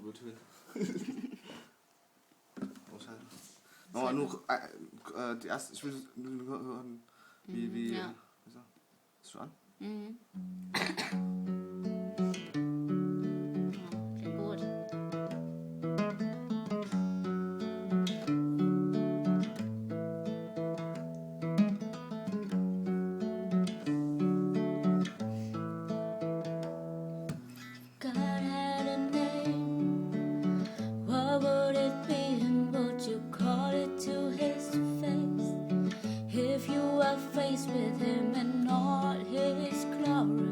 between. Nå, nu... det er... Vi... Ja. Sådan. Mhm. Det er godt. God had a name. What would it be, and would you call it to his face? If you were faced with him in all his glory,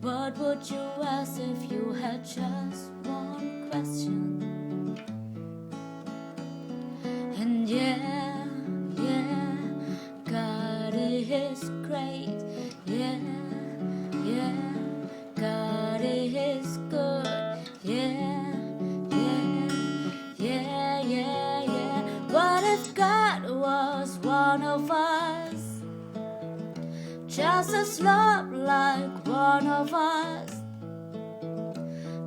what would you ask if you had just one question? And yeah, God is great. Yeah, God is good. Yeah. What if God was one of us? Just as loved like one of us.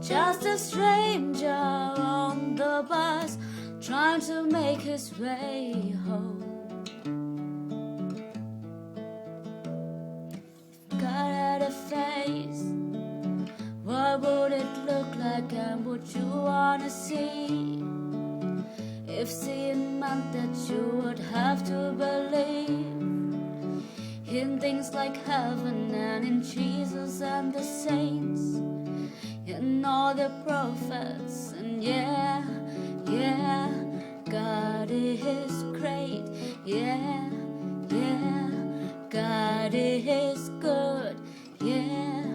Just a stranger on the bus, trying to make his way home. If God had a face, what would it look like, and would you wanna see? If seeing meant that you would have to believe in things like heaven and in Jesus and the saints, in all the prophets, and yeah, God is great. Yeah, God is good. Yeah.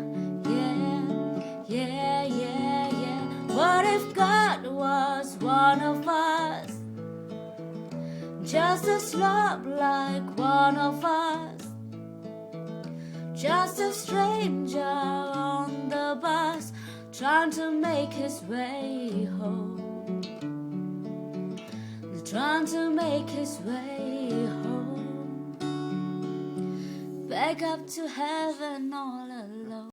What if God was one of us? Just as loved like one of us. Just a stranger on the bus, trying to make his way home. Trying to make his way home. Back up to heaven all